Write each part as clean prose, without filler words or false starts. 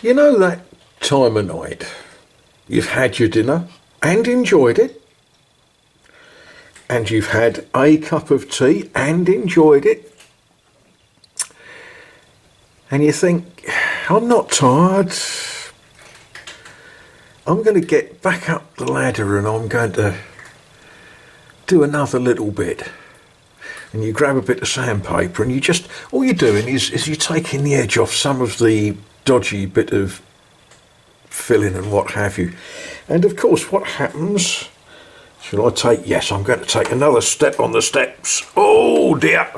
You know that time of night you've had your dinner and enjoyed it, and you've had a cup of tea and enjoyed it, and you think, I'm not tired, I'm going to get back up the ladder and I'm going to do another little bit. And you grab a bit of sandpaper and all you're doing is you're taking the edge off some of the dodgy bit of filling and what have you. And of course, what happens? Yes, I'm going to take another step on the steps. Oh dear.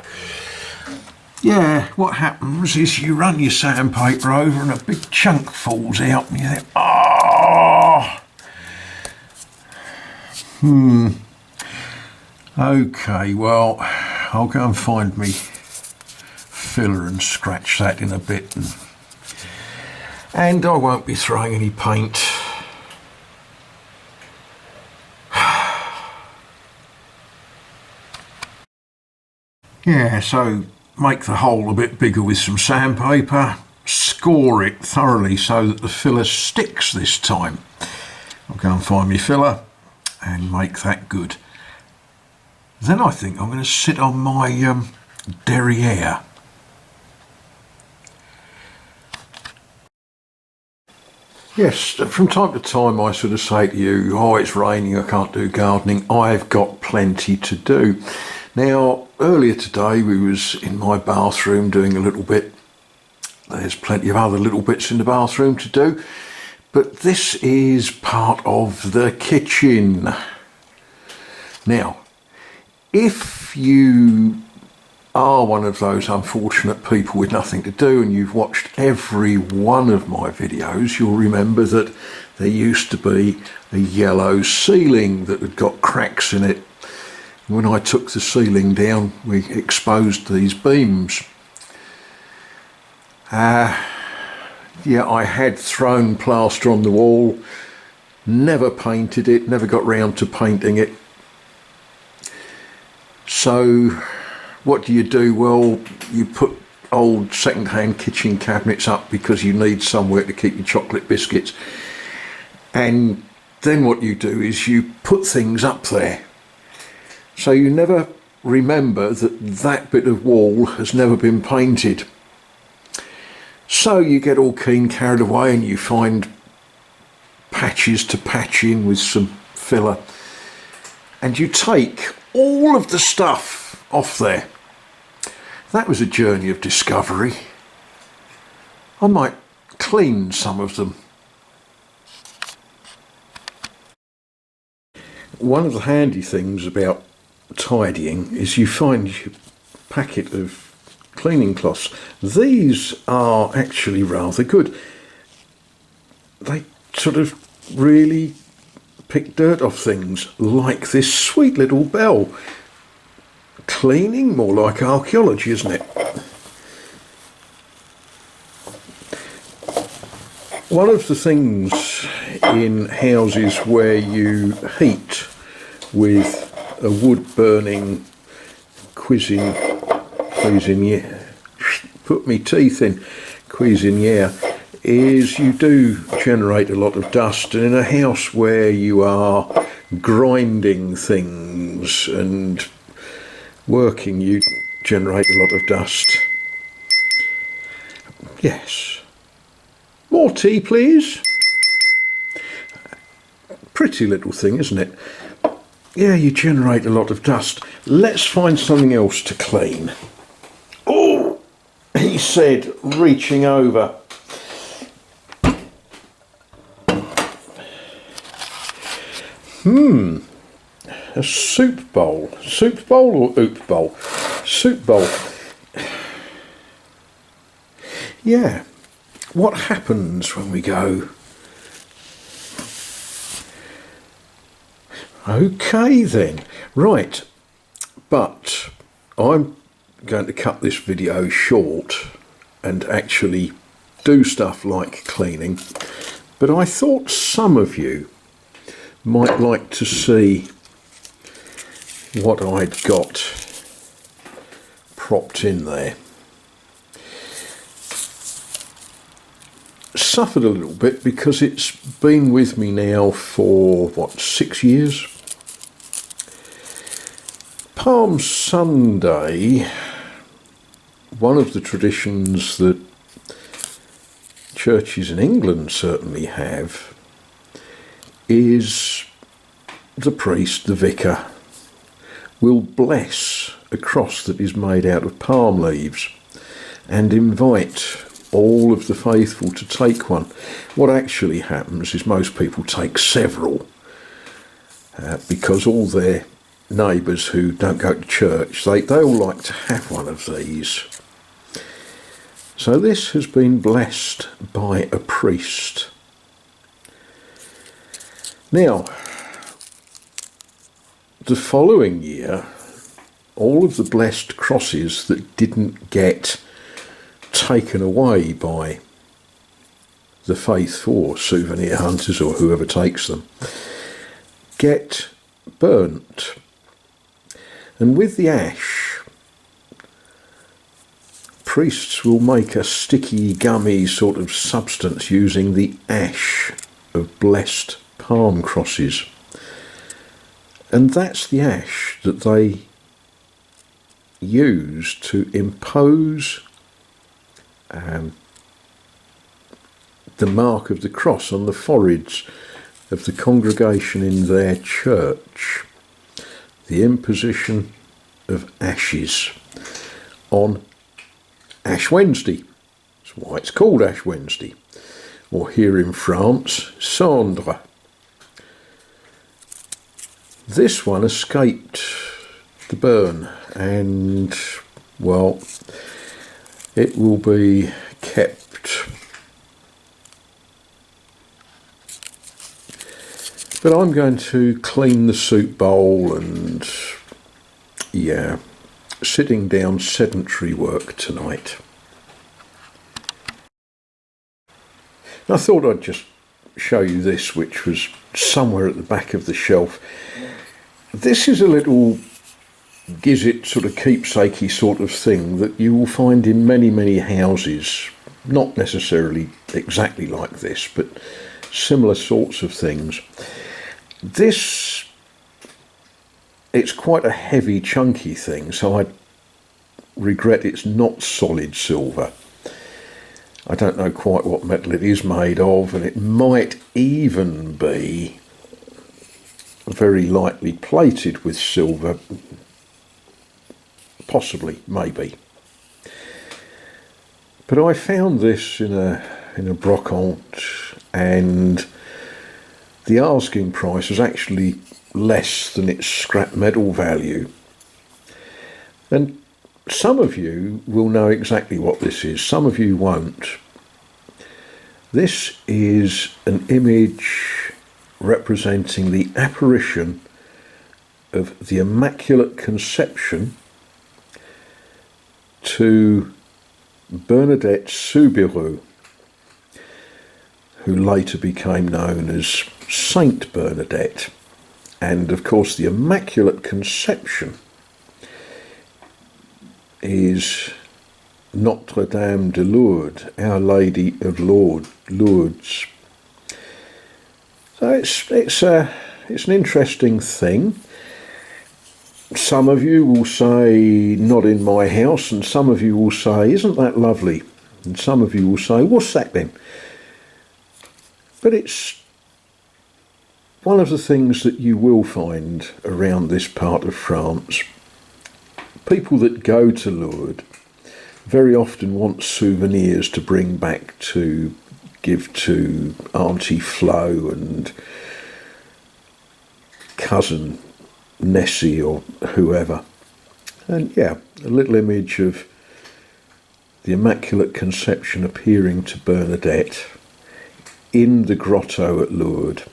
Yeah, what happens is you run your sandpaper over and a big chunk falls out and you think, Okay, well, I'll go and find me filler and scratch that in a bit, and I won't be throwing any paint. Yeah, so make the hole a bit bigger with some sandpaper, score it thoroughly so that the filler sticks this time. I'll go and find me filler and make that good. Then I think I'm going to sit on my derriere. Yes, from time to time I sort of say to you, oh, it's raining, I can't do gardening. I've got plenty to do. Now, earlier today we was in my bathroom doing a little bit. There's plenty of other little bits in the bathroom to do, but this is part of the kitchen. Now, if you are one of those unfortunate people with nothing to do and you've watched every one of my videos, you'll remember that there used to be a yellow ceiling that had got cracks in it. When I took the ceiling down, we exposed these beams. Yeah, I had thrown plaster on the wall, never painted it, never got round to painting it. So what do? Well, you put old second-hand kitchen cabinets up because you need somewhere to keep your chocolate biscuits. And then what you do is you put things up there. So you never remember that that bit of wall has never been painted. So you get all keen, carried away, and you find patches to patch in with some filler. And you take all of the stuff off there. That was a journey of discovery. I might clean some of them. One of the handy things about tidying is you find your packet of cleaning cloths. These are actually rather good. They sort of really pick dirt off things, like this sweet little bell. Cleaning, more like archaeology, isn't it? One of the things in houses where you heat with a wood-burning cuisiniere, put me teeth in, cuisiniere, is you do generate a lot of dust, and in a house where you are grinding things and working, you generate a lot of dust. Yes. More tea, please. Pretty little thing, isn't it? Yeah, you generate a lot of dust. Let's find something else to clean. Oh, he said, reaching over. A soup bowl. Soup bowl or oop bowl? Soup bowl. Yeah. What happens when we go? Okay then. Right. But I'm going to cut this video short and actually do stuff like cleaning. But I thought some of you might like to see what I'd got suffered a little bit because it's been with me now for, 6 years? Palm Sunday, one of the traditions that churches in England certainly have, is the priest, the vicar, will bless a cross that is made out of palm leaves and invite all of the faithful to take one. What actually happens is most people take several because all their neighbours who don't go to church, they all like to have one of these. So this has been blessed by a priest. Now, the following year, all of the blessed crosses that didn't get taken away by the faithful or souvenir hunters or whoever takes them get burnt. And with the ash, priests will make a sticky, gummy sort of substance using the ash of blessed palm crosses. And that's the ash that they use to impose the mark of the cross on the foreheads of the congregation in their church. The imposition of ashes on Ash Wednesday. That's why it's called Ash Wednesday. Or here in France, Cendre. This one escaped the burn and, well, it will be kept. But I'm going to clean the soup bowl and, sitting down sedentary work tonight. I thought I'd just show you this, which was somewhere at the back of the shelf. This is a little gizzard sort of keepsakey sort of thing that you will find in many, many houses. Not necessarily exactly like this, but similar sorts of things. This, it's quite a heavy, chunky thing, so I regret it's not solid silver. I don't know quite what metal it is made of, and it might even be very lightly plated with silver. Possibly, maybe. But I found this in a brocante, and the asking price was actually less than its scrap metal value. And some of you will know exactly what this is, some of you won't. This is an image representing the apparition of the Immaculate Conception to Bernadette Soubirous, who later became known as Saint Bernadette. And of course the Immaculate Conception is Notre Dame de Lourdes, Our Lady of Lourdes. So it's an interesting thing. Some of you will say, not in my house, and some of you will say, isn't that lovely? And some of you will say, what's that then? But it's one of the things that you will find around this part of France. People that go to Lourdes very often want souvenirs to bring back to give to Auntie Flo and cousin Nessie or whoever. And a little image of the Immaculate Conception appearing to Bernadette in the grotto at Lourdes.